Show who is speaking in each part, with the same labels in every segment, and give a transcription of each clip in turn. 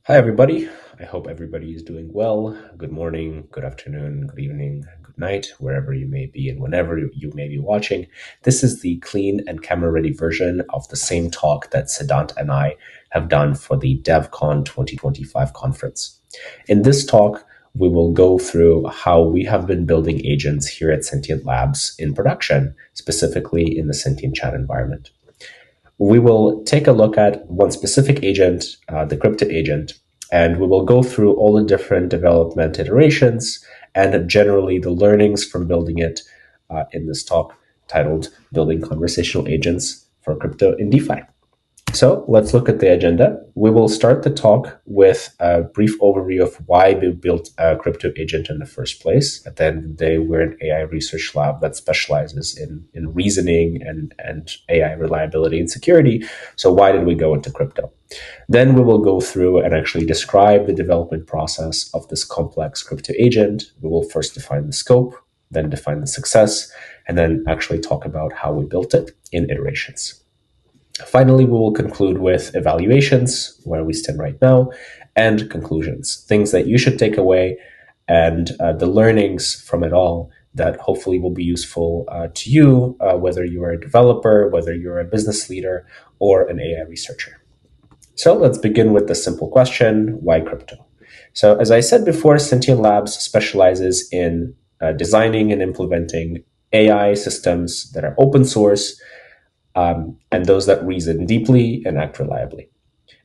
Speaker 1: Hi, everybody. I hope everybody is doing well. Good morning, good afternoon, good evening, good night, wherever you may be and whenever you may be watching. This is the clean and camera-ready version of the same talk that Siddhant and I have done for the DevCon 2025 conference. In this talk, we will go through how we have been building agents here at Sentient Labs in production, specifically in the Sentient Chat environment. We will take a look at one specific agent, the crypto agent, and we will go through all the different development iterations and generally the learnings from building it in this talk titled Building Conversational Agents for Crypto in DeFi. So let's look at the agenda. We will start the talk with a brief overview of why we built a crypto agent in the first place. At the end of the day, we're an AI research lab that specializes in reasoning and AI reliability and security. So why did we go into crypto? Then we will go through and actually describe the development process of this complex crypto agent. We will first define the scope, then define the success, and then actually talk about how we built it in iterations. Finally, we will conclude with evaluations, where we stand right now, and conclusions, things that you should take away, and the learnings from it all that hopefully will be useful to you, whether you are a developer, whether you're a business leader, or an AI researcher. So let's begin with the simple question, why crypto? So as I said before, Sentient Labs specializes in designing and implementing AI systems that are open source, and those that reason deeply and act reliably.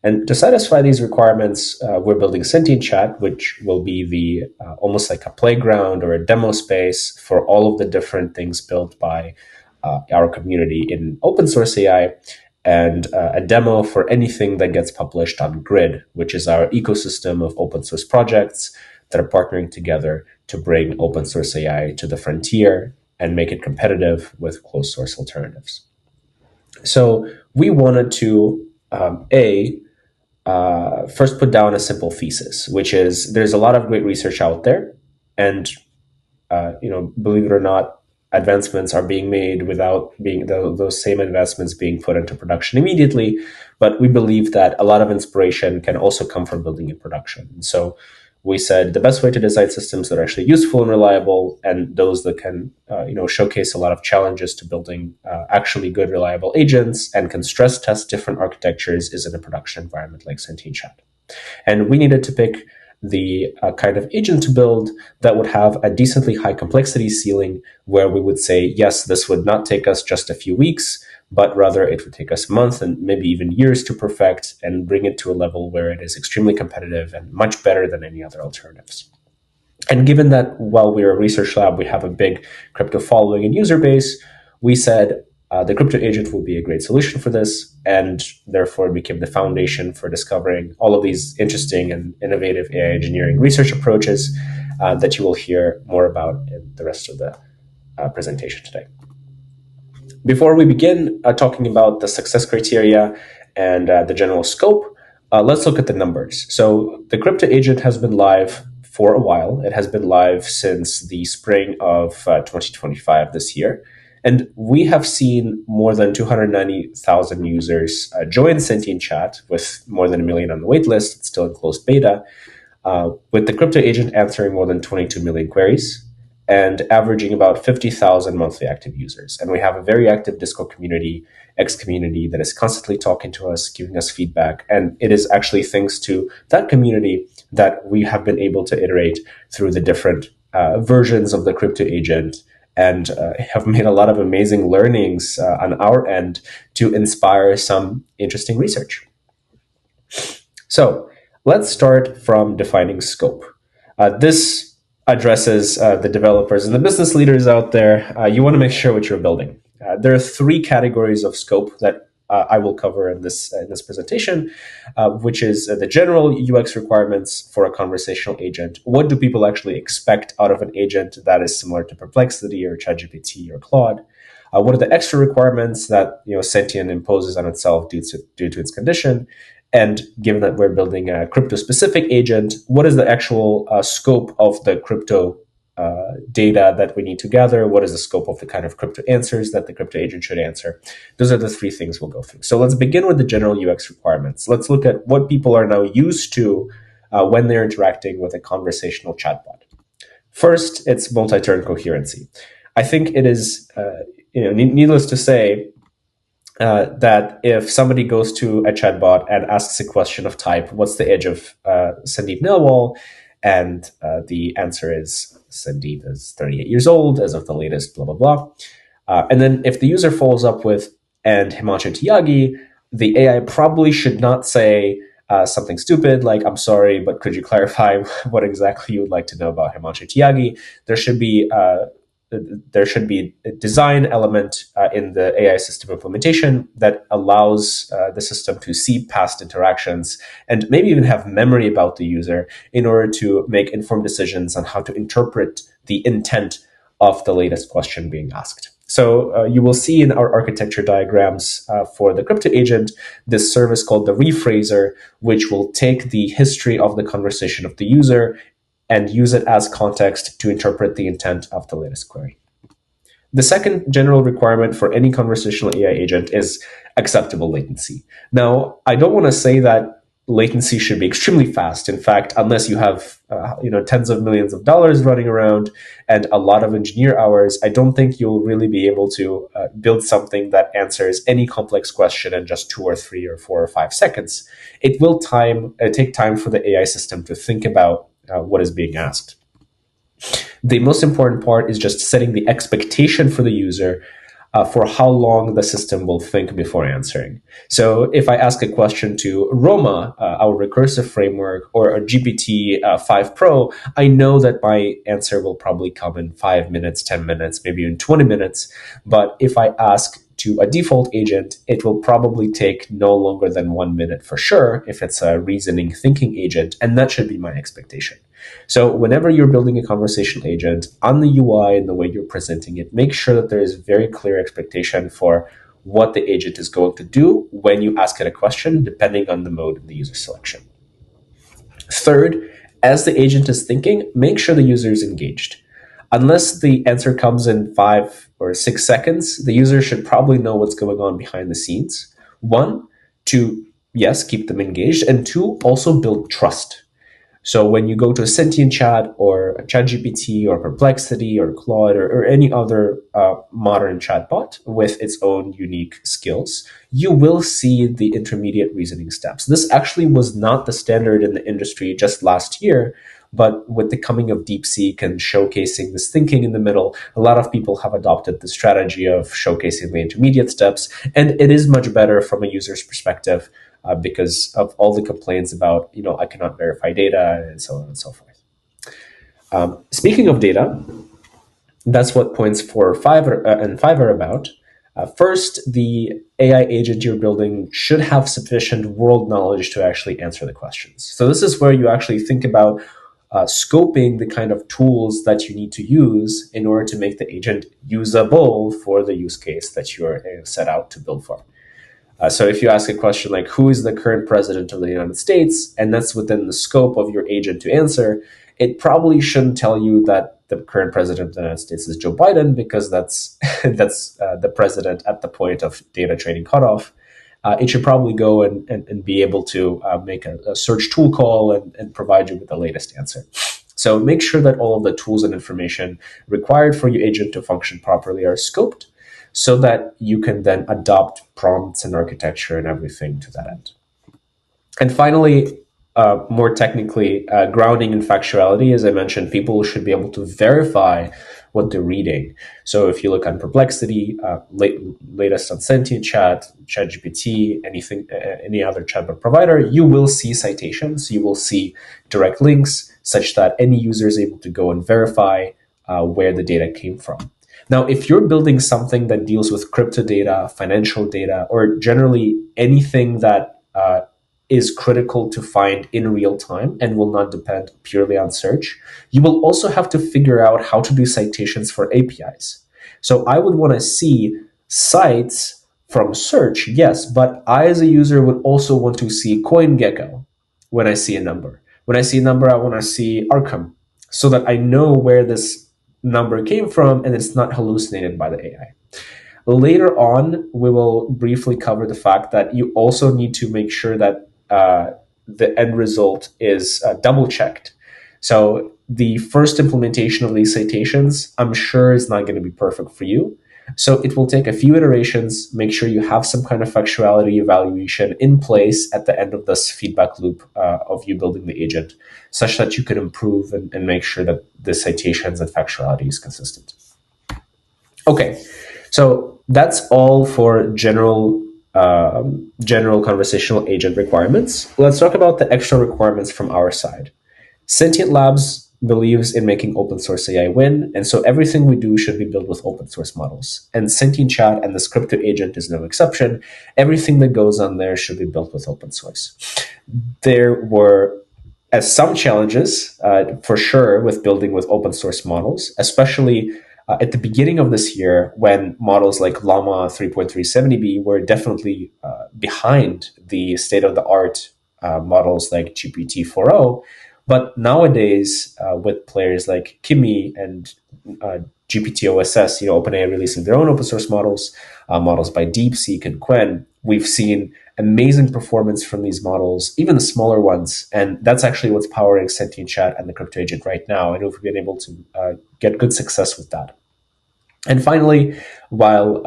Speaker 1: And to satisfy these requirements, we're building Sentient Chat, which will be the almost like a playground or a demo space for all of the different things built by our community in open source AI, and a demo for anything that gets published on Grid, which is our ecosystem of open source projects that are partnering together to bring open source AI to the frontier and make it competitive with closed source alternatives. So we wanted to, first put down a simple thesis, which is there's a lot of great research out there, and believe it or not, advancements are being made without those same investments being put into production immediately. But we believe that a lot of inspiration can also come from building in production. And so we said the best way to design systems that are actually useful and reliable, and those that can showcase a lot of challenges to building actually good, reliable agents and can stress test different architectures, is in a production environment like Sentient Chat. And we needed to pick the kind of agent to build that would have a decently high complexity ceiling, where we would say, yes, this would not take us just a few weeks, but rather it would take us months and maybe even years to perfect and bring it to a level where it is extremely competitive and much better than any other alternatives. And given that while we're a research lab, we have a big crypto following and user base, we said the crypto agent will be a great solution for this, and therefore it became the foundation for discovering all of these interesting and innovative AI engineering research approaches that you will hear more about in the rest of the presentation today. Before we begin talking about the success criteria and the general scope, let's look at the numbers. So the crypto agent has been live for a while. It has been live since the spring of 2025 this year. And we have seen more than 290,000 users join Sentient Chat, with more than 1 million on the waitlist. It's still in closed beta, with the crypto agent answering more than 22 million queries and averaging about 50,000 monthly active users. And we have a very active Discord community, X community, that is constantly talking to us, giving us feedback. And it is actually thanks to that community that we have been able to iterate through the different versions of the crypto agent, and have made a lot of amazing learnings on our end to inspire some interesting research. So let's start from defining scope. This addresses the developers and the business leaders out there. You want to make sure what you're building. There are 3 categories of scope that I will cover in this presentation, which is the general UX requirements for a conversational agent. What do people actually expect out of an agent that is similar to Perplexity or ChatGPT or Claude? What are the extra requirements that Sentient imposes on itself due to its condition? And given that we're building a crypto-specific agent, what is the actual scope of the crypto data that we need to gather, what is the scope of the kind of crypto answers that the crypto agent should answer. Those are the three things we'll go through. So let's begin with the general UX requirements. Let's look at what people are now used to when they're interacting with a conversational chatbot. First, it's multi-turn coherency. I think it is, needless to say, that if somebody goes to a chatbot and asks a question of type, what's the age of Sandeep Nilwal? And the answer is Sandeep is 38 years old as of the latest, blah, blah, blah. And then if the user follows up with, and Himanshu Tyagi, the AI probably should not say something stupid like, I'm sorry, but could you clarify what exactly you would like to know about Himanshu Tyagi? There should be a design element in the AI system implementation that allows the system to see past interactions and maybe even have memory about the user in order to make informed decisions on how to interpret the intent of the latest question being asked. So you will see in our architecture diagrams for the crypto agent, this service called the rephraser, which will take the history of the conversation of the user and use it as context to interpret the intent of the latest query. The second general requirement for any conversational AI agent is acceptable latency. Now, I don't want to say that latency should be extremely fast. In fact, unless you have tens of millions of dollars running around and a lot of engineer hours, I don't think you'll really be able to build something that answers any complex question in just 2 or 3 or 4 or 5 seconds. It will take time for the AI system to think about what is being asked. The most important part is just setting the expectation for the user for how long the system will think before answering. So if I ask a question to Roma, our recursive framework, or a GPT-5 Pro, I know that my answer will probably come in 5 minutes, 10 minutes, maybe even 20 minutes. But if I ask to a default agent, it will probably take no longer than 1 minute for sure if it's a reasoning thinking agent, and that should be my expectation. So whenever you're building a conversational agent on the UI and the way you're presenting it, make sure that there is very clear expectation for what the agent is going to do when you ask it a question, depending on the mode and the user selection. Third, as the agent is thinking, make sure the user is engaged. Unless the answer comes in 5 or 6 seconds, the user should probably know what's going on behind the scenes. 1, to, yes, keep them engaged, and 2, also build trust. So when you go to a sentient chat or a ChatGPT or Perplexity or Claude or any other modern chatbot with its own unique skills, you will see the intermediate reasoning steps. This actually was not the standard in the industry just last year, but with the coming of DeepSeek and showcasing this thinking in the middle, a lot of people have adopted the strategy of showcasing the intermediate steps, and it is much better from a user's perspective because of all the complaints about, I cannot verify data and so on and so forth. Speaking of data, that's what points 4 and 5 are about. First, the AI agent you're building should have sufficient world knowledge to actually answer the questions. So this is where you actually think about scoping the kind of tools that you need to use in order to make the agent usable for the use case that you're set out to build for. So if you ask a question like, who is the current president of the United States, and that's within the scope of your agent to answer, it probably shouldn't tell you that the current president of the United States is Joe Biden, because that's the president at the point of data training cutoff. It should probably go and be able to make a search tool call and provide you with the latest answer. So make sure that all of the tools and information required for your agent to function properly are scoped, so that you can then adopt prompts and architecture and everything to that end. And finally, more technically, grounding in factuality, as I mentioned, people should be able to verify what they're reading. So if you look on Perplexity, latest on Sentient Chat, ChatGPT, any other chatbot provider, you will see citations, you will see direct links, such that any user is able to go and verify where the data came from. Now, if you're building something that deals with crypto data, financial data, or generally anything that is critical to find in real time and will not depend purely on search, you will also have to figure out how to do citations for APIs. So I would want to see cites from search, yes, but I as a user would also want to see CoinGecko when I see a number. When I see a number, I want to see Arkham, so that I know where this number came from, and it's not hallucinated by the AI. Later on, we will briefly cover the fact that you also need to make sure that the end result is double checked. So the first implementation of these citations, I'm sure, is not going to be perfect for you. So it will take a few iterations. Make sure you have some kind of factuality evaluation in place at the end of this feedback loop of you building the agent, such that you can improve and make sure that the citations and factuality is consistent. Okay, so that's all for general conversational agent requirements. Let's talk about the extra requirements from our side. Sentient Labs believes in making open source AI win, and so everything we do should be built with open source models. And Sentient Chat and this crypto agent is no exception. Everything that goes on there should be built with open source. There were some challenges, for sure, with building with open source models, especially at the beginning of this year, when models like Llama 3.370B were definitely behind the state of the art models like GPT-4o. But nowadays, with players like Kimi and GPT-OSS, OpenAI releasing their own open source models, models by DeepSeek and Qwen, we've seen amazing performance from these models, even the smaller ones. And that's actually what's powering Sentient Chat and the crypto agent right now. And we've been able to get good success with that. And finally, while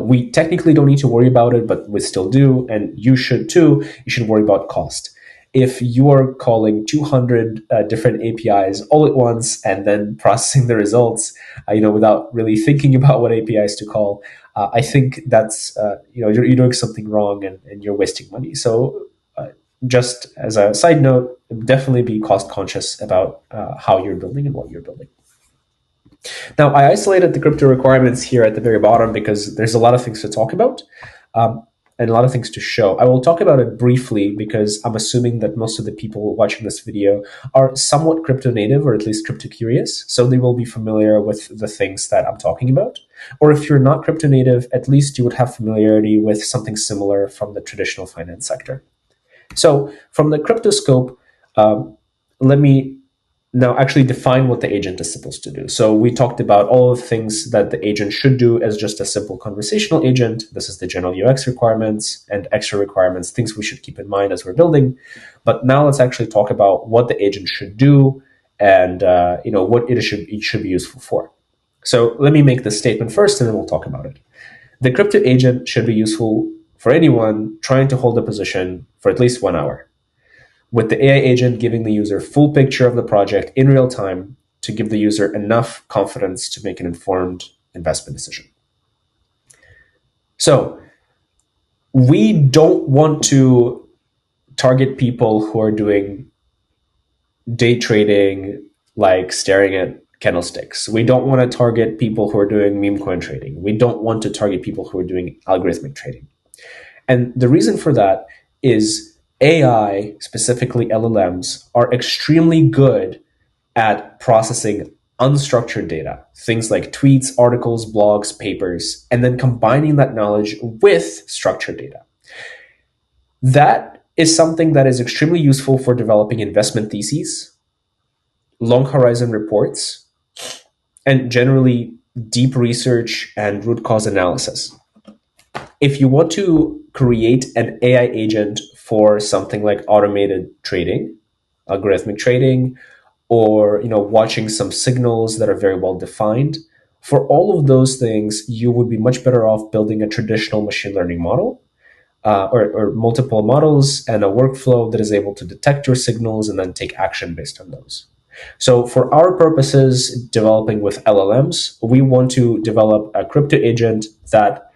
Speaker 1: we technically don't need to worry about it, but we still do, and you should too, you should worry about cost. If you are calling 200 different APIs all at once and then processing the results, without really thinking about what APIs to call, I think that's you're doing something wrong and you're wasting money. So just as a side note, definitely be cost conscious about how you're building and what you're building. Now, I isolated the crypto requirements here at the very bottom because there's a lot of things to talk about and a lot of things to show. I will talk about it briefly because I'm assuming that most of the people watching this video are somewhat crypto native or at least crypto curious, so they will be familiar with the things that I'm talking about. Or if you're not crypto native, at least you would have familiarity with something similar from the traditional finance sector. So from the crypto scope, let me now actually define what the agent is supposed to do. So we talked about all of the things that the agent should do as just a simple conversational agent. This is the general UX requirements and extra requirements, things we should keep in mind as we're building. But now let's actually talk about what the agent should do and what it should be useful for. So let me make this statement first, and then we'll talk about it. The crypto agent should be useful for anyone trying to hold a position for at least 1 hour, with the AI agent giving the user full picture of the project in real time to give the user enough confidence to make an informed investment decision. So we don't want to target people who are doing day trading, like staring at candlesticks. We don't want to target people who are doing meme coin trading. We don't want to target people who are doing algorithmic trading. And the reason for that is AI, specifically LLMs, are extremely good at processing unstructured data, things like tweets, articles, blogs, papers, and then combining that knowledge with structured data. That is something that is extremely useful for developing investment theses, long horizon reports, and generally deep research and root cause analysis. If you want to create an AI agent for something like automated trading, algorithmic trading, or watching some signals that are very well defined, for all of those things, you would be much better off building a traditional machine learning model or multiple models and a workflow that is able to detect your signals and then take action based on those. So for our purposes, developing with LLMs, we want to develop a crypto agent that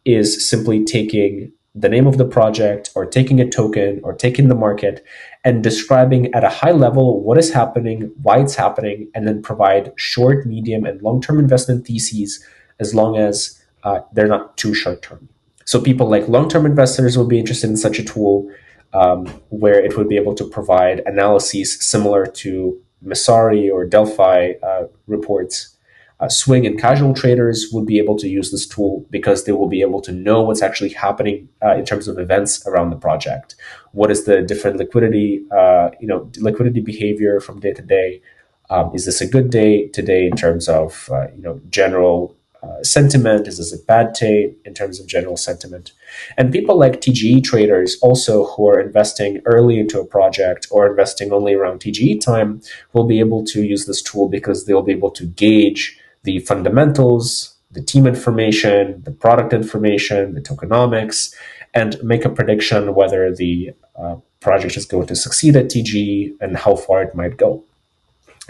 Speaker 1: is simply taking the name of the project or taking a token or taking the market and describing at a high level what is happening, why it's happening, and then provide short, medium, and long-term investment theses as long as they're not too short-term. So people like long-term investors will be interested in such a tool where it would be able to provide analyses similar to Messari or Delphi reports. Swing and casual traders would be able to use this tool because they will be able to know what's actually happening in terms of events around the project. What is the different liquidity behavior from day to day? Is this a good day today in terms of general sentiment? Is this a bad day in terms of general sentiment? And people like TGE traders also who are investing early into a project or investing only around TGE time will be able to use this tool because they'll be able to gauge the fundamentals, the team information, the product information, the tokenomics, and make a prediction whether the project is going to succeed at TGE and how far it might go.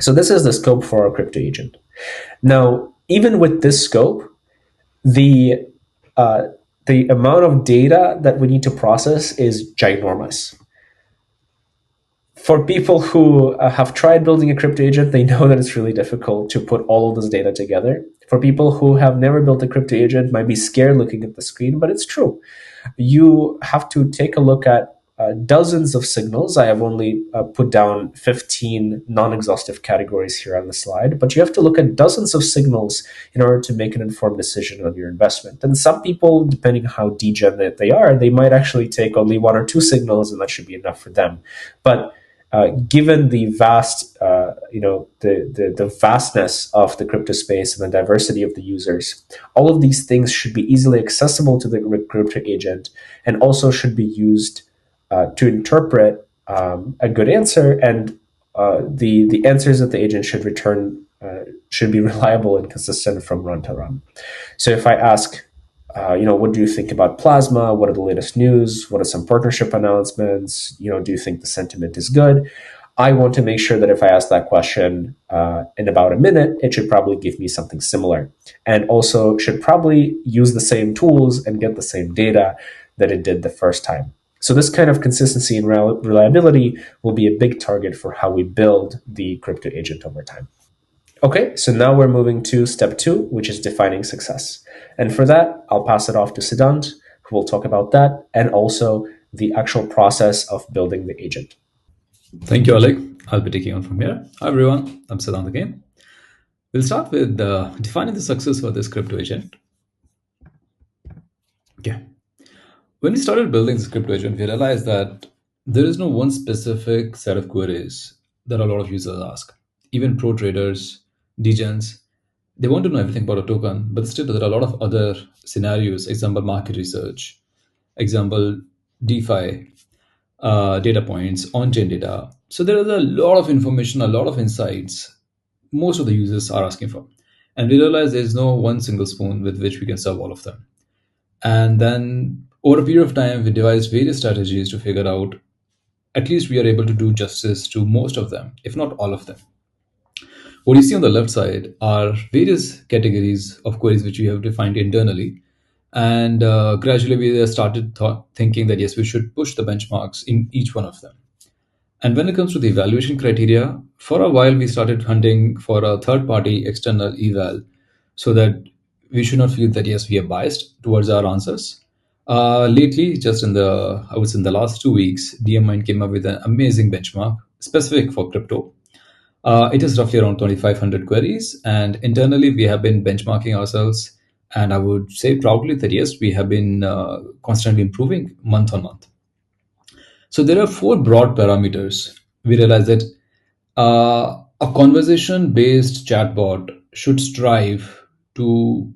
Speaker 1: So this is the scope for our crypto agent. Now, even with this scope, the uh, the amount of data that we need to process is ginormous. For people who have tried building a crypto agent, they know that it's really difficult to put all of this data together. For people who have never built a crypto agent, might be scared looking at the screen, but it's true. You have to take a look at dozens of signals. I have only put down 15 non-exhaustive categories here on the slide, but you have to look at dozens of signals in order to make an informed decision on your investment. And some people, depending on how degenerate they are, they might actually take only one or two signals, and that should be enough for them. But given the vast, the vastness of the crypto space and the diversity of the users, all of these things should be easily accessible to the crypto agent, and also should be used to interpret a good answer. And the answers that the agent should return should be reliable and consistent from run to run. So if I ask, what do you think about Plasma? What are the latest news? What are some partnership announcements? Do you think the sentiment is good? I want to make sure that if I ask that question in about a minute, it should probably give me something similar, and also should probably use the same tools and get the same data that it did the first time. So this kind of consistency and reliability will be a big target for how we build the crypto agent over time. Okay, so now we're moving to step 2, which is defining success. And for that, I'll pass it off to Siddhant, who will talk about that and also the actual process of building the agent.
Speaker 2: Thank you, Oleg. I'll be taking on from here. Hi, everyone. I'm Siddhant again. We'll start with defining the success for this crypto agent. Okay. When we started building this crypto agent, we realized that there is no one specific set of queries that a lot of users ask. Even pro traders, degens, they want to know everything about a token, but still there are a lot of other scenarios, example, market research, example, DeFi, data points, on-chain data. So there is a lot of information, a lot of insights most of the users are asking for. And we realize there's no one single spoon with which we can serve all of them. And then over a period of time, we devised various strategies to figure out at least we are able to do justice to most of them, if not all of them. What you see on the left side are various categories of queries which we have defined internally. And gradually we started thinking that, yes, we should push the benchmarks in each one of them. And when it comes to the evaluation criteria, for a while we started hunting for a third-party external eval so that we should not feel that, yes, we are biased towards our answers. Lately, just I would say in the last 2 weeks, DMMind came up with an amazing benchmark specific for crypto. It is roughly around 2,500 queries, and internally we have been benchmarking ourselves. And I would say proudly that yes, we have been constantly improving month on month. So there are 4 broad parameters. We realize that a conversation-based chatbot should strive to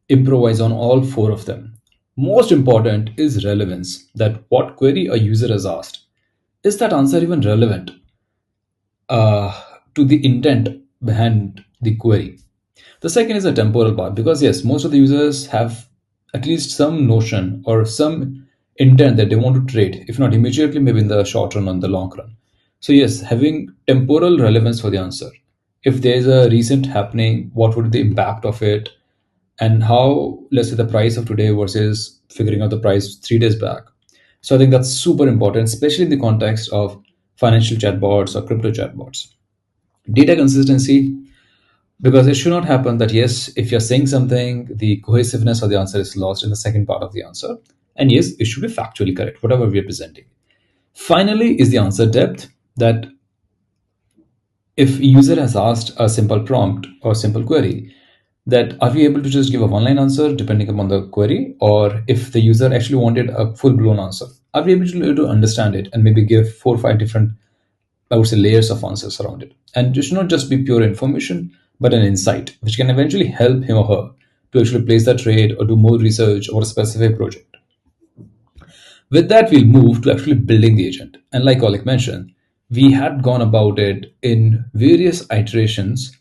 Speaker 2: improvise on all 4 of them. Most important is relevance, that what query a user has asked. Is that answer even relevant to the intent behind the query? The second is a temporal part, because yes, most of the users have at least some notion or some intent that they want to trade, if not immediately, maybe in the short run or in the long run. So yes, having temporal relevance for the answer. If there is a recent happening, what would be the impact of it, and how, let's say, the price of today versus figuring out the price 3 days back. So I think that's super important, especially in the context of financial chatbots or crypto chatbots. Data consistency, because it should not happen that, yes, if you're saying something, the cohesiveness of the answer is lost in the second part of the answer. And yes, it should be factually correct, whatever we are presenting. Finally, is the answer depth, that if a user has asked a simple prompt or simple query, that are we able to just give a one-line answer depending upon the query, or if the user actually wanted a full-blown answer, are we able to understand it and maybe give 4 or 5 different I would say, layers of answers around it. And it should not just be pure information, but an insight, which can eventually help him or her to actually place that trade or do more research or a specific project. With that, we'll move to actually building the agent. And like Oleg mentioned, we had gone about it in various iterations,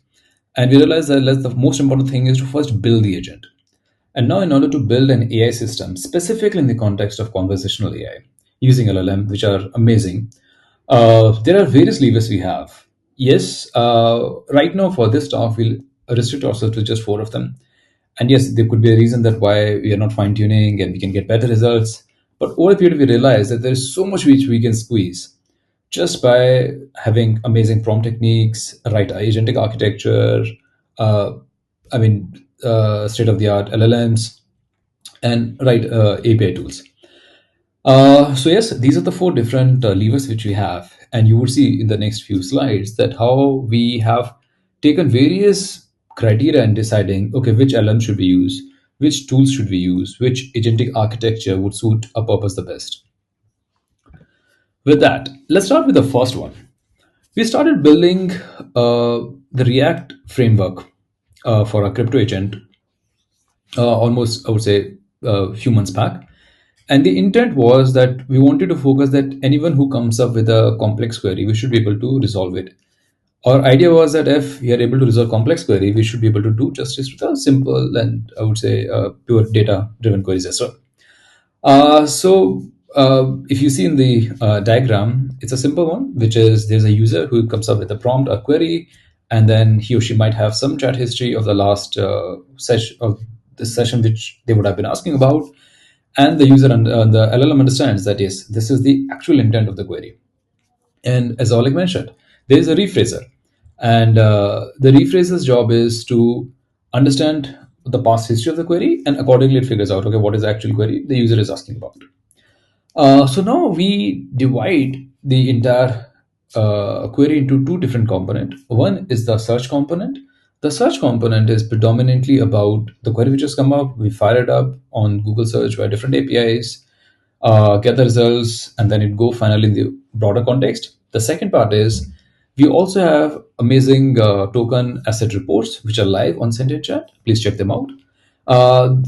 Speaker 2: and we realized that the most important thing is to first build the agent. And now, in order to build an AI system, specifically in the context of conversational AI, using LLM, which are amazing, there are various levers we have. Yes, right now for this talk, we'll restrict ourselves to just four of them. And yes, there could be a reason that why we are not fine tuning and we can get better results. But over a period, we realize that there is so much which we can squeeze just by having amazing prompt techniques, right agentic architecture, uh, state of the art LLMs, and right API tools. So yes, these are the four different levers which we have, and you would see in the next few slides that how we have taken various criteria and deciding, okay, which LM should we use, which tools should we use, which agentic architecture would suit our purpose the best. With that, let's start with the first one. We started building the React framework for our crypto agent almost, I would say, a few months back. And the intent was that we wanted to focus that anyone who comes up with a complex query, we should be able to resolve it. Our idea was that if we are able to resolve complex query, we should be able to do justice to the simple and, I would say, pure data-driven queries as well. If you see in the diagram, it's a simple one, which is there's a user who comes up with a prompt, a query, and then he or she might have some chat history of the last session of the session which they would have been asking about, and the user and the LLM understands that yes, this is the actual intent of the query. And as Oleg mentioned, there is a rephraser, and the rephraser's job is to understand the past history of the query, and accordingly it figures out, okay, what is the actual query the user is asking about. So now we divide the entire query into two different components. One is the search component. The search component is predominantly about the query which has come up. We fire it up on Google search via different APIs, get the results, and then it go finally in the broader context. The second part is we also have amazing token asset reports which are live on Sentient Chat. Please check them out.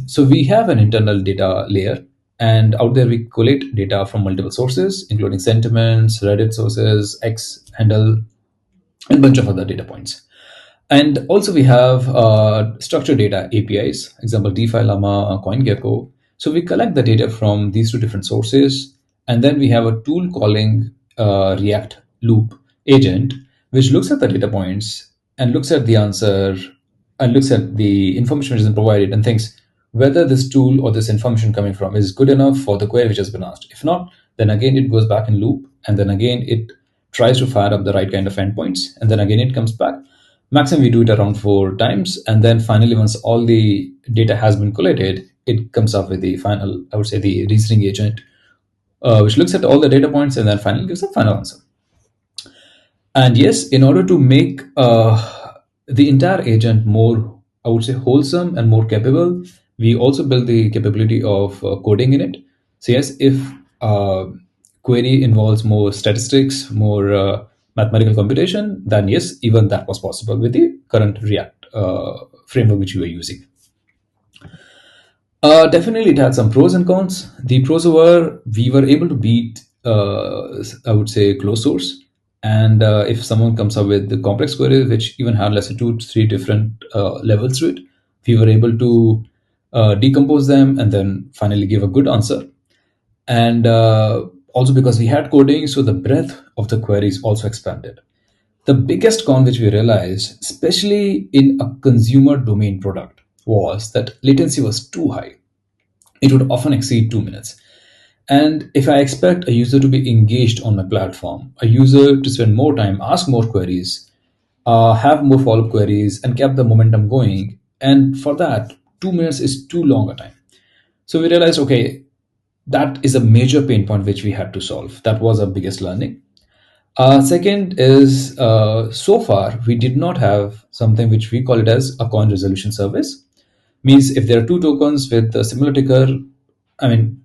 Speaker 2: So we have an internal data layer, and out there we collect data from multiple sources, including sentiments, Reddit sources, X handle, and a bunch of other data points. And also we have structured data APIs, example DeFi Llama, CoinGecko. So we collect the data from these two different sources, and then we have a tool calling React Loop agent, which looks at the data points and looks at the answer and looks at the information which is provided and thinks whether this tool or this information coming from is good enough for the query which has been asked. If not, then again it goes back in loop, and then again it tries to fire up the right kind of endpoints, and then again it comes back. Maximum we do it around 4 times, and then finally once all the data has been collated, it comes up with the final, I would say, the reasoning agent, which looks at all the data points and then finally gives a final answer. And yes, in order to make the entire agent more, I would say, wholesome and more capable, we also build the capability of coding in it. So yes, if query involves more statistics, more mathematical computation, then yes, even that was possible with the current React framework which we were using. Definitely, it had some pros and cons. The pros were we were able to beat, I would say, closed source. And if someone comes up with the complex queries, which even had let's say 2, 3 different levels to it, we were able to decompose them and then finally give a good answer. And also because we had coding, so the breadth of the queries also expanded. The biggest con which we realized, especially in a consumer domain product, was that latency was too high. It would often exceed 2 minutes. And if I expect a user to be engaged on my platform, a user to spend more time, ask more queries, have more follow up queries, and keep the momentum going, and for that, 2 minutes is too long a time. So we realized, okay, that is a major pain point which we had to solve. That was our biggest learning. Second is so far we did not have something which we call it as a coin resolution service. Means if there are two tokens with a similar ticker, I mean,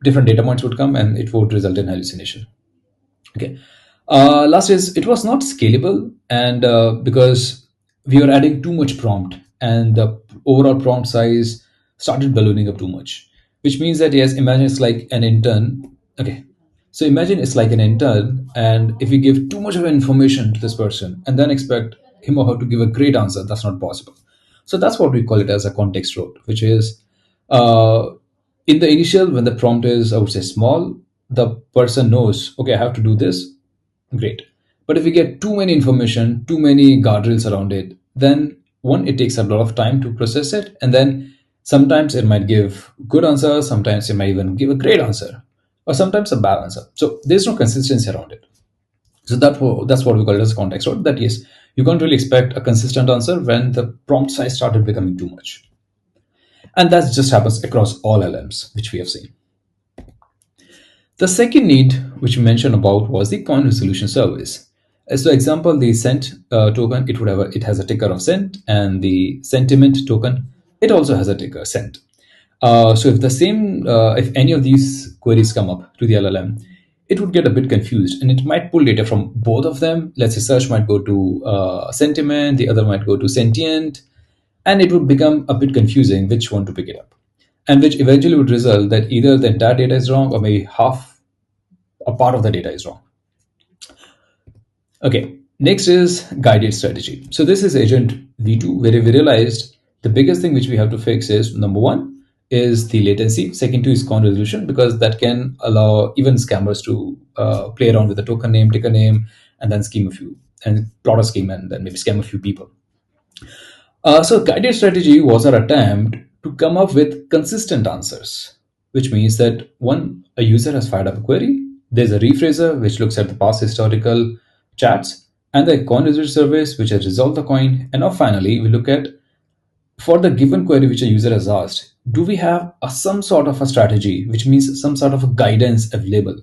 Speaker 2: different data points would come and it would result in hallucination. Okay. Last is it was not scalable, and because we were adding too much prompt, and the overall prompt size started ballooning up too much. Which means that yes, imagine it's like an intern. Okay, so imagine it's like an intern, and if we give too much of information to this person and then expect him or her to give a great answer, that's not possible. So that's what we call it as a context road, which is uh, in the initial when the prompt is, I would say, small, the person knows, okay, I have to do this. Great. But if we get too many information, too many guardrails around it, then one, it takes a lot of time to process it. And then sometimes it might give good answer, sometimes it might even give a great answer, or sometimes a bad answer. So there's no consistency around it. So that's what we call it as a context road. That yes, you can't really expect a consistent answer when the prompt size started becoming too much. And that just happens across all LMs, which we have seen. The second need, which we mentioned about, was the coin resolution service. As for example, the cent token, it has a ticker of cent, and the sentiment token, it also has a ticker cent. So if any of these queries come up to the LLM, it would get a bit confused, and it might pull data from both of them. Let's say search might go to sentiment, the other might go to sentient, and it would become a bit confusing which one to pick it up, and which eventually would result that either the entire data is wrong or maybe half a part of the data is wrong. Okay, next is guided strategy. So this is agent V2, where we realized the biggest thing which we have to fix is number one is the latency. Second two is con resolution, because that can allow even scammers to play around with the token name, ticker name, and then scheme a few and plot a scheme and then maybe scam a few people. So guided strategy was our attempt to come up with consistent answers, which means that one, a user has fired up a query, there's a rephraser which looks at the past historical chats, and the coin research service which has resolved the coin, and now finally we look at for the given query which a user has asked, do we have some sort of a strategy, which means some sort of a guidance available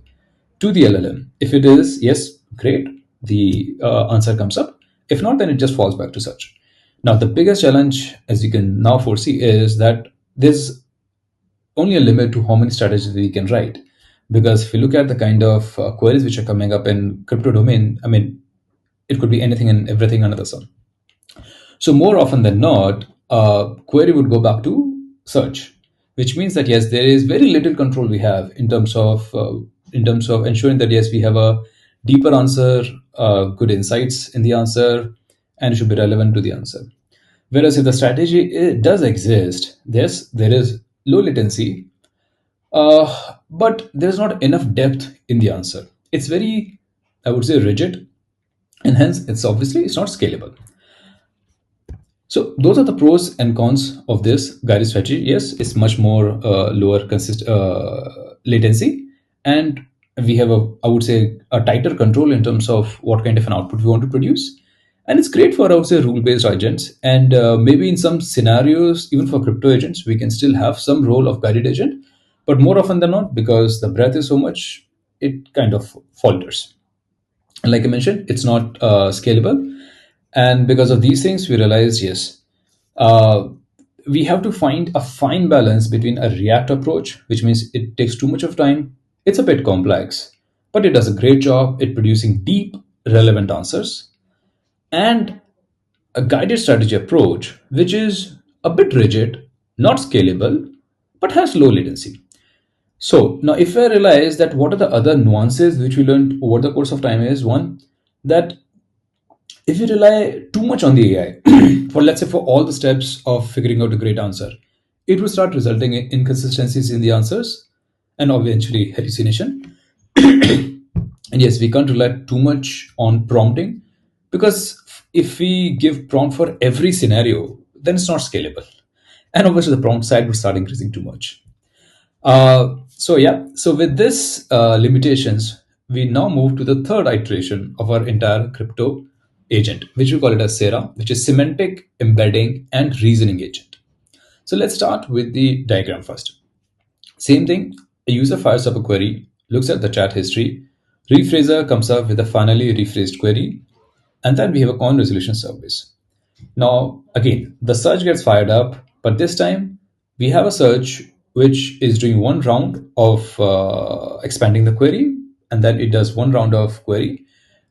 Speaker 2: to the LLM? If it is yes, great, the answer comes up. If not, then it just falls back to search. Now, the biggest challenge, as you can now foresee, is that there's only a limit to how many strategies we can write. Because if you look at the kind of queries which are coming up in crypto domain, I mean, it could be anything and everything under the sun. So more often than not, a query would go back to search, which means that yes, there is very little control we have in terms of ensuring that yes, we have a deeper answer, good insights in the answer, and it should be relevant to the answer. Whereas if the strategy does exist, yes, there is low latency, but there's not enough depth in the answer. It's very, I would say, rigid, and hence it's not scalable. So those are the pros and cons of this guided strategy. Yes, it's much more lower latency, and we have I would say, a tighter control in terms of what kind of an output we want to produce. And it's great for, I would say, rule-based agents, and maybe in some scenarios, even for crypto agents, we can still have some role of guided agent, but more often than not, because the breadth is so much, it kind of falters. And like I mentioned, it's not scalable. And because of these things, we realized yes, uh, we have to find a fine balance between a React approach, which means it takes too much of time, it's a bit complex, but it does a great job at producing deep, relevant answers, and a guided strategy approach, which is a bit rigid, not scalable, but has low latency. So now, if I realize that what are the other nuances which we learned over the course of time is one, that if you rely too much on the AI for, let's say, for all the steps of figuring out a great answer, it will start resulting in inconsistencies in the answers and eventually hallucination. And yes, we can't rely too much on prompting, because if we give prompt for every scenario, then it's not scalable. And obviously, the prompt side would start increasing too much. So with this limitations, we now move to the third iteration of our entire crypto agent, which we call it as SERA, which is semantic embedding and reasoning agent. So let's start with the diagram first. Same thing, a user fires up a query, looks at the chat history, rephraser comes up with a finally rephrased query, and then we have a con resolution service. Now, again, the search gets fired up, but this time we have a search which is doing one round of expanding the query, and then it does one round of query.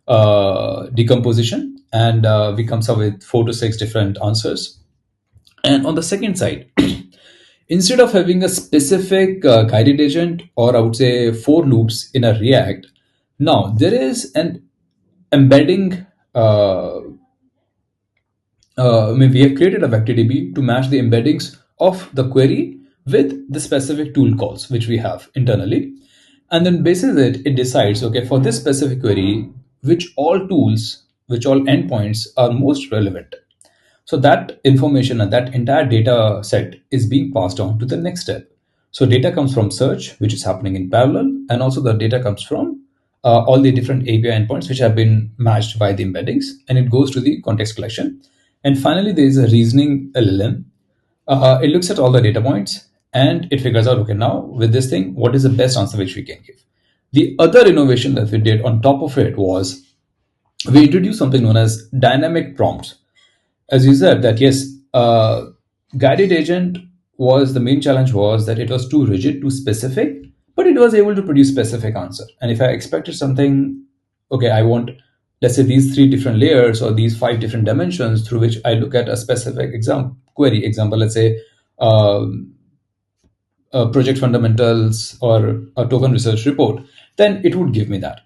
Speaker 2: decomposition, and we comes up with 4 to 6 different answers. And on the second side, instead of having a specific guided agent, or I would say for loops in a React, now there is an embedding. I mean, we have created a vector DB to match the embeddings of the query with the specific tool calls which we have internally. And then basis it, it decides, okay, for this specific query, which all tools, which all endpoints are most relevant. So that information and that entire data set is being passed on to the next step. So data comes from search, which is happening in parallel, and also the data comes from all the different API endpoints which have been matched by the embeddings, and it goes to the context collection. And finally, there is a reasoning LLM. It looks at all the data points and it figures out, okay, now with this thing, what is the best answer which we can give. The other innovation that we did on top of it was we introduced something known as dynamic prompts. As you said that yes, guided agent was the main challenge, was that it was too rigid, too specific, but it was able to produce specific answer. And if I expected something, okay, I want, let's say, these 3 different layers or these 5 different dimensions through which I look at a specific query example, let's say um, project fundamentals or a token research report, then it would give me that.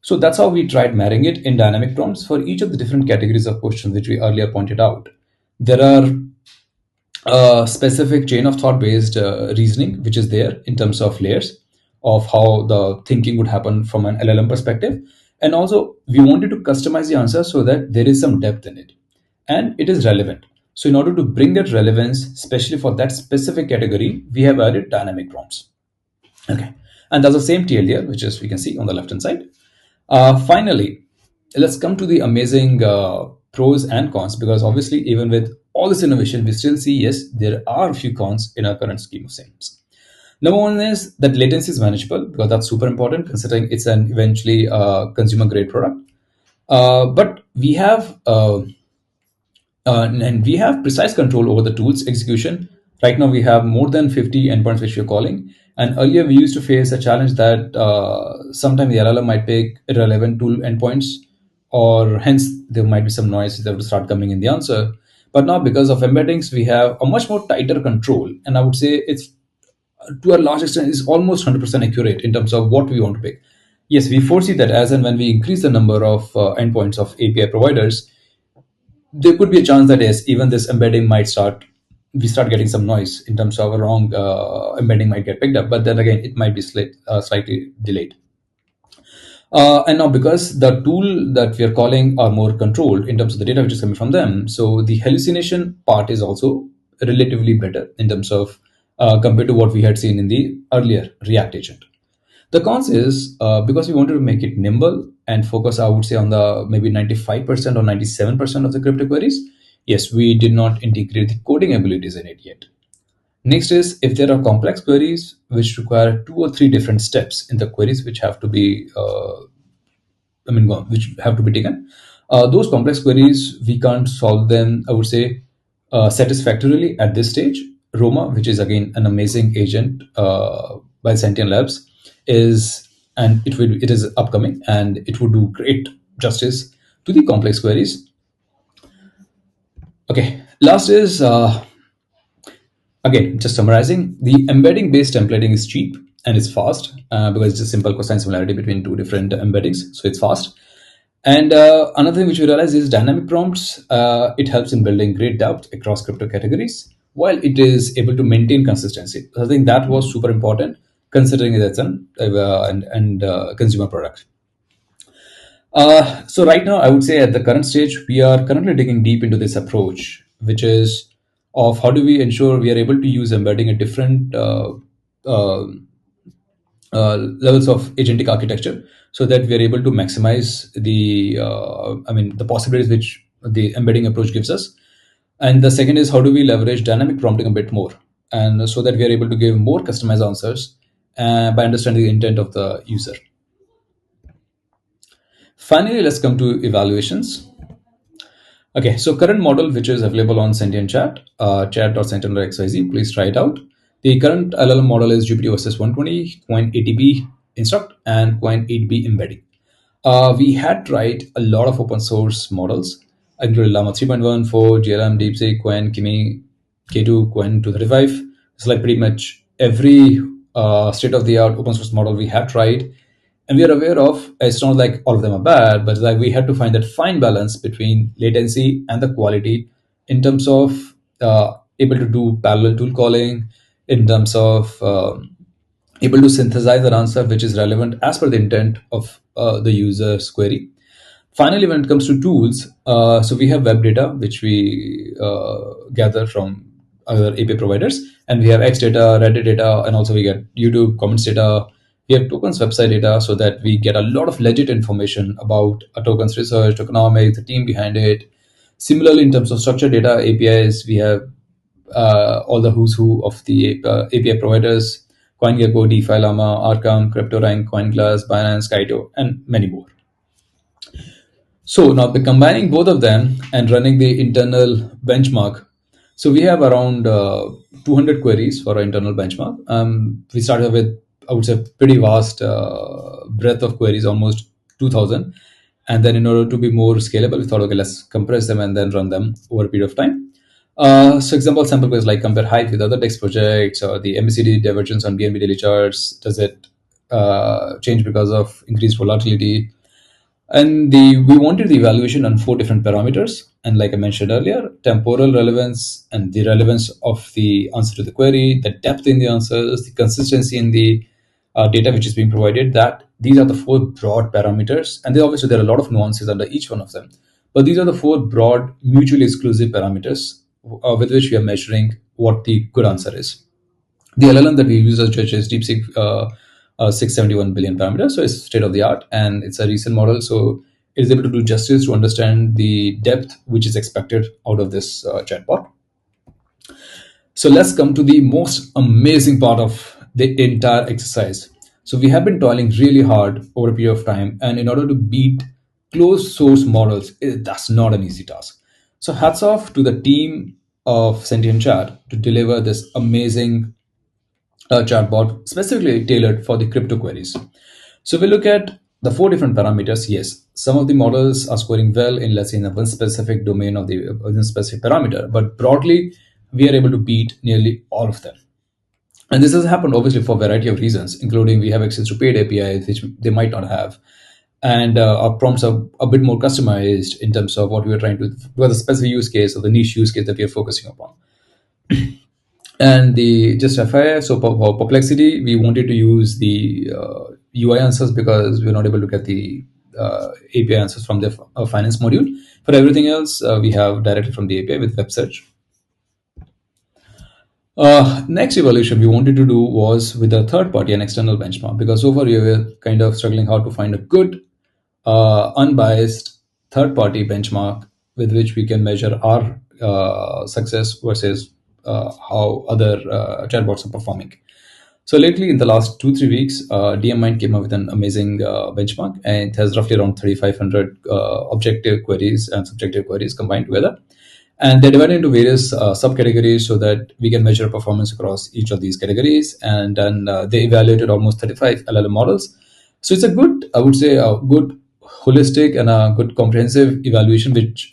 Speaker 2: So that's how we tried marrying it in dynamic prompts for each of the different categories of questions which we earlier pointed out. There are specific chain of thought based reasoning which is there in terms of layers of how the thinking would happen from an LLM perspective. And also we wanted to customize the answer so that there is some depth in it and it is relevant. So in order to bring that relevance, especially for that specific category, we have added dynamic prompts. Okay. And that's the same TLDR, which is we can see on the left hand side. Finally, let's come to the amazing pros and cons, because obviously, even with all this innovation, we still see, yes, there are a few cons in our current scheme of things. Number one is that latency is manageable, because that's super important considering it's an eventually consumer grade product. But we have and we have precise control over the tool's execution. Right now, we have more than 50 endpoints which we're calling. And earlier, we used to face a challenge that sometimes the LLM might pick irrelevant tool endpoints, or hence there might be some noise that will start coming in the answer. But now, because of embeddings, we have a much more tighter control. And I would say it's to a large extent is almost 100% accurate in terms of what we want to pick. Yes, we foresee that as and when we increase the number of endpoints of API providers, there could be a chance that yes, even this embedding might start, we start getting some noise in terms of a wrong embedding might get picked up, but then again it might be slightly delayed. And now, because the tool that we are calling are more controlled in terms of the data which is coming from them, so the hallucination part is also relatively better in terms of compared to what we had seen in the earlier React agent. The cons is because we wanted to make it nimble and focus, I would say, on the maybe 95% or 97% of the crypto queries. Yes, we did not integrate the coding abilities in it yet. Next is if there are complex queries which require 2 or 3 different steps in the queries which have to be which have to be taken. Those complex queries, we can't solve them, I would say, satisfactorily at this stage. Roma, which is again an amazing agent by Sentient Labs, is and it is upcoming and it would do great justice to the complex queries. Okay, last is again just summarizing. The embedding based templating is cheap and it's fast because it's a simple cosine similarity between 2 different embeddings, so it's fast. And another thing which we realize is dynamic prompts. It helps in building great depth across crypto categories while it is able to maintain consistency. So I think that was super important considering it's an consumer product. So right now, I would say at the current stage, we are currently digging deep into this approach, which is of how do we ensure we are able to use embedding a different uh, levels of agentic architecture so that we are able to maximize the possibilities which the embedding approach gives us. And the second is how do we leverage dynamic prompting a bit more, and so that we are able to give more customized answers by understanding the intent of the user. Finally, let's come to evaluations. Okay, so current model which is available on Sentient Chat, chat.sentient.xyz, please try it out. The current LLM model is GPT versus 120, Coin 80B instruct, and Coin 8B embedding. We had tried a lot of open source models, including Llama 3.1, 4, GLM, DeepSeek, Quen, Kimi, K2, Quen 235. It's like pretty much every state of the art open source model we have tried. And we are aware of, it's not like all of them are bad, but like we had to find that fine balance between latency and the quality in terms of able to do parallel tool calling, in terms of able to synthesize an answer which is relevant as per the intent of the user's query. Finally, when it comes to tools, so we have web data which we gather from other API providers, and we have X data, Reddit data, and also we get YouTube comments data. We have tokens website data, so that we get a lot of legit information about a token's research, tokenomics, the team behind it. Similarly, in terms of structured data APIs, we have all the who's who of the API providers: CoinGecko, DeFi Llama, Arkham, CryptoRank, CoinGlass, Binance, Kaito, and many more. So now by combining both of them and running the internal benchmark, so we have around 200 queries for our internal benchmark. We started with, I would say, pretty vast breadth of queries, almost 2,000. And then in order to be more scalable, we thought, okay, let's compress them and then run them over a period of time. So example sample queries like compare height with other text projects, or the MACD divergence on BNB daily charts. Does it change because of increased volatility? And we wanted the evaluation on four different parameters. And like I mentioned earlier, temporal relevance and the relevance of the answer to the query, the depth in the answers, the consistency in the data which is being provided. That these are the four broad parameters, and obviously there are a lot of nuances under each one of them. But these are the four broad, mutually exclusive parameters with which we are measuring what the good answer is. The LLM that we use as judge is DeepSeek 671 billion parameters. So it's state of the art, and it's a recent model. So it is able to do justice to understand the depth which is expected out of this chatbot. So let's come to the most amazing part of the entire exercise. So we have been toiling really hard over a period of time, and in order to beat closed source models, that's not an easy task. So hats off to the team of Sentient Chat to deliver this amazing chatbot specifically tailored for the crypto queries. So we look at the four different parameters. Yes, some of the models are scoring well in, let's say, in a one specific domain of the one specific parameter, but broadly, we are able to beat nearly all of them. And this has happened obviously for a variety of reasons, including we have access to paid APIs, which they might not have. And our prompts are a bit more customized in terms of what we are trying to, what the specific use case or the niche use case that we are focusing upon. And the just FYI, so for perplexity, we wanted to use the UI answers because we're not able to get the API answers from the finance module. For everything else, we have directly from the API with web search. Next evaluation we wanted to do was with a third party and external benchmark, because so far we were kind of struggling how to find a good, unbiased third party benchmark with which we can measure our success versus how other chatbots are performing. So lately, in the last 2-3 weeks, DMMind came up with an amazing benchmark, and it has roughly around 3,500 objective queries and subjective queries combined together. And they're divided into various subcategories so that we can measure performance across each of these categories. And then they evaluated almost 35 LLM models. So it's a good, I would say, a good holistic and a good comprehensive evaluation which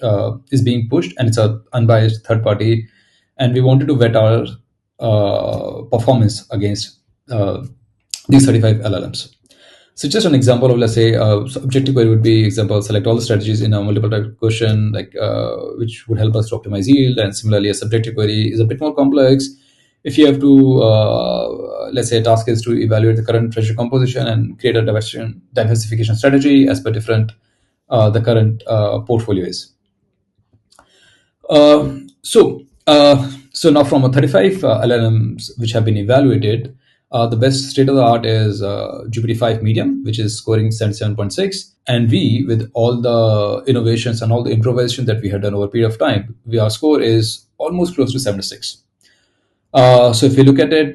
Speaker 2: is being pushed, and it's a unbiased third party. And we wanted to vet our performance against these 35 LLMs. So just an example of, let's say, objective query would be example, select all the strategies in a multiple type question, like which would help us to optimize yield. And similarly, a subjective query is a bit more complex. If you have to, let's say, a task is to evaluate the current treasury composition and create a diversification strategy as per different the current portfolio is. So now from a 35 LLMs which have been evaluated, the best state of the art is GPT-5 Medium, which is scoring 77.6. And we, with all the innovations and all the improvisation that we have done over a period of time, our score is almost close to 76. So if you look at it,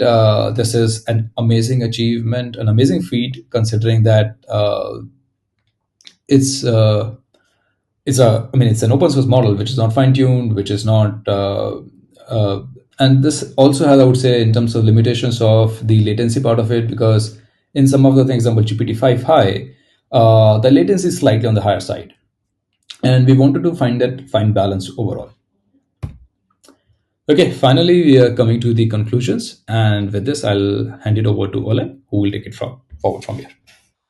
Speaker 2: this is an amazing achievement, an amazing feat, considering that it's an open source model which is not fine tuned, which is not and this also has, I would say, in terms of limitations of the latency part of it, because in some of the things, example GPT-5 High, The latency is slightly on the higher side, and we wanted to find that fine balance overall. Okay, finally, we are coming to the conclusions, and with this, I'll hand it over to Ole, who will take it forward from here.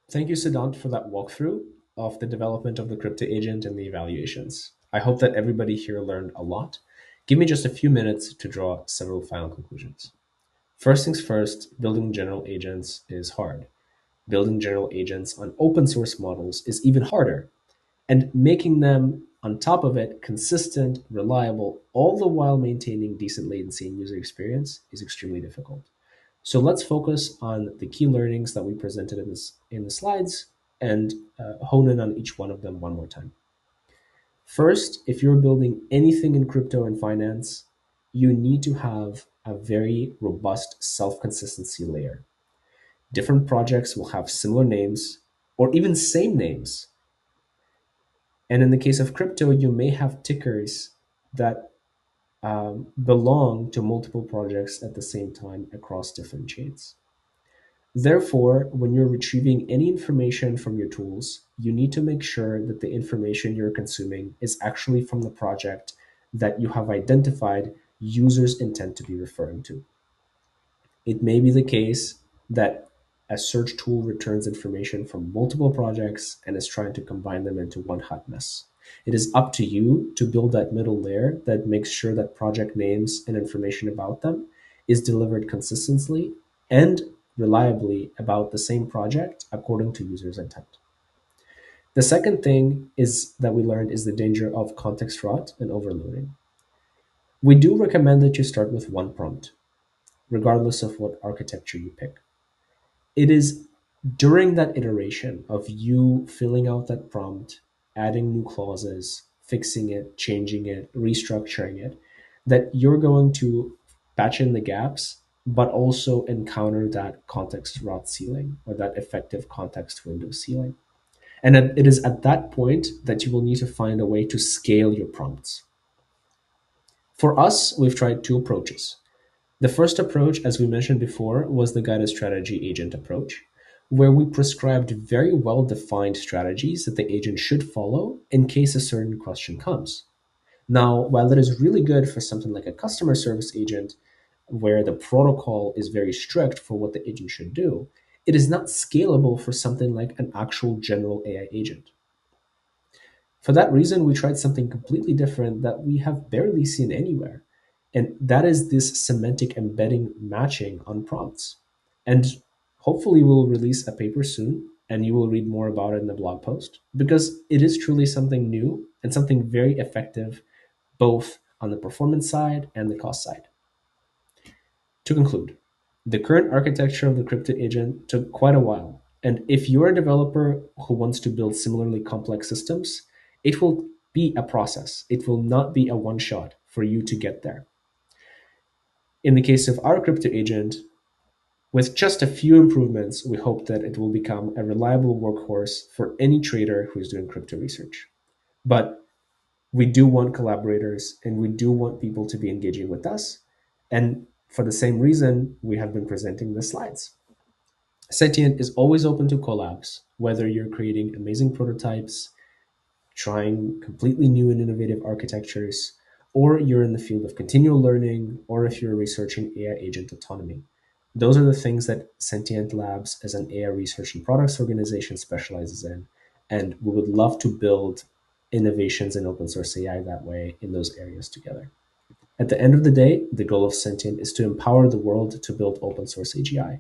Speaker 1: Thank you, Siddhant, for that walkthrough of the development of the crypto agent and the evaluations. I hope that everybody here learned a lot. Give me just a few minutes to draw several final conclusions. First things first, building general agents is hard. Building general agents on open source models is even harder. And making them, on top of it, consistent, reliable, all the while maintaining decent latency and user experience is extremely difficult. So let's focus on the key learnings that we presented in the slides and hone in on each one of them one more time. First, if you're building anything in crypto and finance, you need to have a very robust self-consistency layer. Different projects will have similar names or even same names. And in the case of crypto, you may have tickers that belong to multiple projects at the same time across different chains. Therefore, when you're retrieving any information from your tools, you need to make sure that the information you're consuming is actually from the project that you have identified users intend to be referring to. It may be the case that a search tool returns information from multiple projects and is trying to combine them into one hot mess. It is up to you to build that middle layer that makes sure that project names and information about them is delivered consistently and reliably about the same project according to users' intent. The second thing is that we learned is the danger of context rot and overloading. We do recommend that you start with one prompt, regardless of what architecture you pick. It is during that iteration of you filling out that prompt, adding new clauses, fixing it, changing it, restructuring it, that you're going to patch in the gaps, but also encounter that context rot ceiling or that effective context window ceiling. And it is at that point that you will need to find a way to scale your prompts. For us, we've tried two approaches. The first approach, as we mentioned before, was the guided strategy agent approach, where we prescribed very well defined strategies that the agent should follow in case a certain question comes. Now, while that is really good for something like a customer service agent, where the protocol is very strict for what the agent should do, it is not scalable for something like an actual general AI agent. For that reason, we tried something completely different that we have barely seen anywhere. And that is this semantic embedding matching on prompts. And hopefully, we'll release a paper soon and you will read more about it in the blog post because it is truly something new and something very effective, both on the performance side and the cost side. To conclude, the current architecture of the crypto agent took quite a while. And if you're a developer who wants to build similarly complex systems, it will be a process. It will not be a one shot for you to get there. In the case of our crypto agent, with just a few improvements, we hope that it will become a reliable workhorse for any trader who is doing crypto research. But we do want collaborators and we do want people to be engaging with us. And for the same reason, we have been presenting the slides. Sentient is always open to collabs, whether you're creating amazing prototypes, trying completely new and innovative architectures, or you're in the field of continual learning, or if you're researching AI agent autonomy. Those are the things that Sentient Labs as an AI research and products organization specializes in. And we would love to build innovations in open source AI that way in those areas together. At the end of the day, the goal of Sentient is to empower the world to build open source AGI.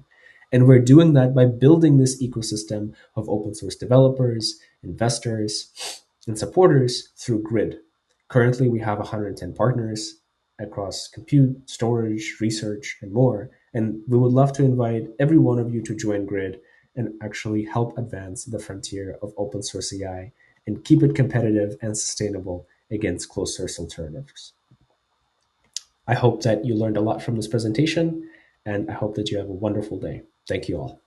Speaker 1: And we're doing that by building this ecosystem of open source developers, investors, and supporters through Grid. Currently, we have 110 partners across compute, storage, research, and more. And we would love to invite every one of you to join Grid and actually help advance the frontier of open source AI and keep it competitive and sustainable against closed source alternatives. I hope that you learned a lot from this presentation, and I hope that you have a wonderful day. Thank you all.